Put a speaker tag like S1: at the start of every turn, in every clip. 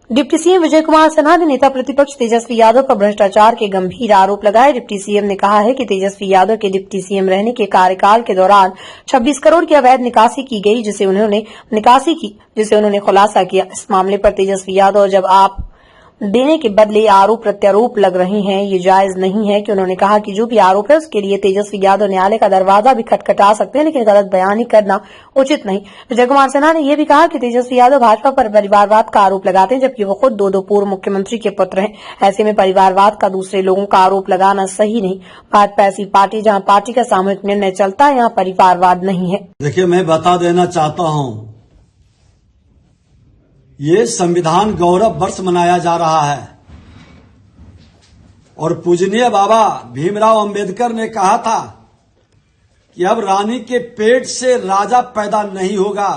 S1: Deputy CM Vijay Kumar Sinha ने नेता प्रतिपक्ष तेजस्वी यादव पर भ्रष्टाचार के गंभीर आरोप लगाए। डिप्टी सीएम ने कहा है कि तेजस्वी यादव के डिप्टी सीएम रहने के कार्यकाल के दौरान 26 करोड़ की अवैध निकासी की गई, जिसे उन्होंने खुलासा किया। इस मामले पर तेजस्वी यादव जब आप देने के बदले आरोप प्रत्यारोप लग रहे हैं, ये जायज नहीं है कि उन्होंने कहा कि जो भी आरोप है उसके लिए तेजस्वी यादव न्यायालय का दरवाजा भी खटखटा सकते हैं, लेकिन गलत बयानी करना उचित नहीं। विजय कुमार सिन्हा ने यह भी कहा कि तेजस्वी यादव भाजपा पर परिवारवाद का आरोप लगाते हैं, जबकि वो खुद दो पूर्व मुख्यमंत्री के पुत्र हैं। ऐसे में परिवारवाद का दूसरे लोगों का आरोप लगाना सही नहीं। भाजपा ऐसी पार्टी जहां पार्टी का सामूहिक निर्णय चलता है, यहाँ परिवारवाद नहीं है।
S2: देखिए, मैं बता देना चाहता हूं, ये संविधान गौरव वर्ष मनाया जा रहा है और पूजनीय बाबा भीमराव अंबेडकर ने कहा था कि अब रानी के पेट से राजा पैदा नहीं होगा,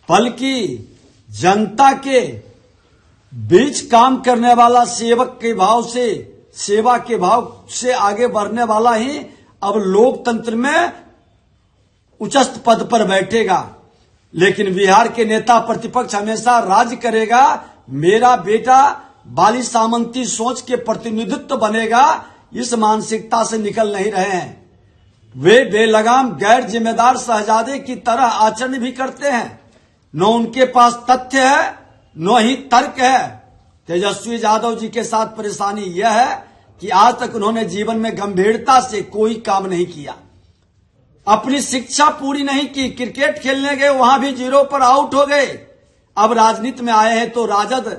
S2: बल्कि जनता के बीच काम करने वाला सेवक के भाव से, सेवा के भाव से आगे बढ़ने वाला ही अब लोकतंत्र में उच्च पद पर बैठेगा। लेकिन बिहार के नेता प्रतिपक्ष हमेशा राज करेगा, मेरा बेटा बाली सामंती सोच के प्रतिनिधित्व बनेगा, इस मानसिकता से निकल नहीं रहे हैं। वे बेलगाम गैर जिम्मेदार शहजादे की तरह आचरण भी करते हैं। न उनके पास तथ्य है, न ही तर्क है। तेजस्वी यादव जी के साथ परेशानी यह है कि आज तक उन्होंने जीवन में गंभीरता से कोई काम नहीं किया, अपनी शिक्षा पूरी नहीं की, क्रिकेट खेलने गए वहां भी 0 पर आउट हो गए। अब राजनीति में आए हैं तो राजद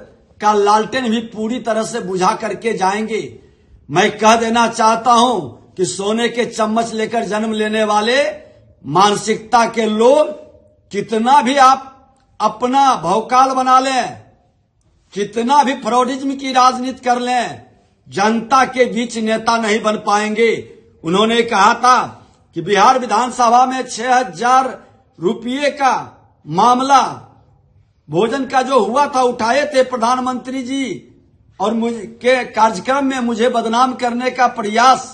S2: का लालटेन भी पूरी तरह से बुझा करके जाएंगे। मैं कह देना चाहता हूं कि सोने के चम्मच लेकर जन्म लेने वाले मानसिकता के लोग कितना भी आप अपना भौकाल बना लें, कितना भी फ्रॉडिज्म की राजनीति कर लें, जनता के बीच नेता नहीं बन पाएंगे। उन्होंने कहा था कि बिहार विधानसभा में 6,000 रुपये का मामला भोजन का जो हुआ था उठाए थे प्रधानमंत्री जी, और मुझे के कार्यक्रम में मुझे बदनाम करने का प्रयास।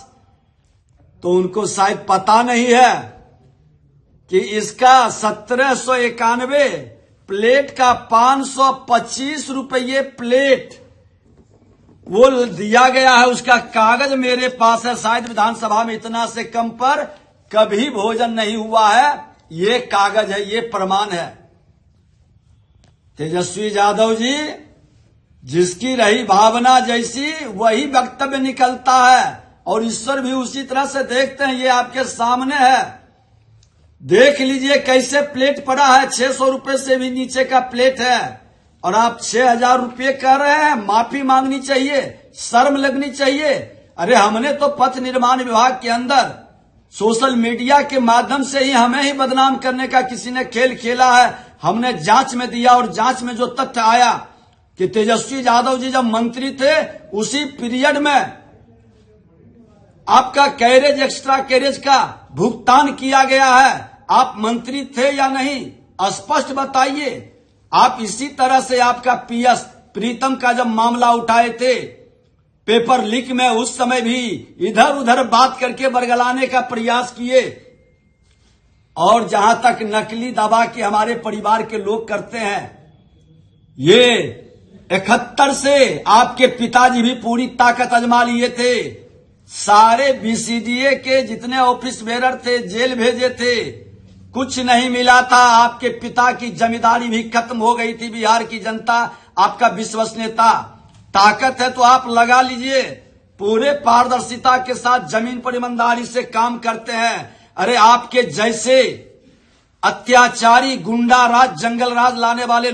S2: तो उनको शायद पता नहीं है कि इसका 1791 प्लेट का 525 रुपये प्लेट वो दिया गया है। उसका कागज मेरे पास है। शायद विधानसभा में इतना से कम पर कभी भोजन नहीं हुआ है। ये कागज है, ये प्रमाण है। तेजस्वी यादव जी, जिसकी रही भावना जैसी वही वक्तव्य निकलता है, और ईश्वर भी उसी तरह से देखते हैं। ये आपके सामने है, देख लीजिए कैसे प्लेट पड़ा है। 600 रुपए से भी नीचे का प्लेट है और आप 6,000 रुपये कह रहे हैं। माफी मांगनी चाहिए, शर्म लगनी चाहिए। अरे हमने तो पथ निर्माण विभाग के अंदर सोशल मीडिया के माध्यम से ही हमें ही बदनाम करने का किसी ने खेल खेला है। हमने जांच में दिया और जांच में जो तथ्य आया कि तेजस्वी यादव जी जब मंत्री थे उसी पीरियड में आपका कैरेज, एक्स्ट्रा कैरेज का भुगतान किया गया है। आप मंत्री थे या नहीं, स्पष्ट बताइए। आप इसी तरह से आपका पीएस प्रीतम का जब मामला उठाए थे पेपर लीक में, उस समय भी इधर उधर बात करके बरगलाने का प्रयास किए। और जहां तक नकली दवा के हमारे परिवार के लोग करते हैं, ये 71 से आपके पिताजी भी पूरी ताकत आजमा लिए थे। सारे बीसीडीए के जितने ऑफिस बेरर थे जेल भेजे थे, कुछ नहीं मिला था। आपके पिता की जमींदारी भी खत्म हो गई थी। बिहार की जनता आपका विश्वसनीयता, ताकत है तो आप लगा लीजिए। पूरे पारदर्शिता के साथ जमीन पर ईमानदारी से काम करते हैं। अरे आपके जैसे अत्याचारी, गुंडा राज, जंगल राज लाने वाले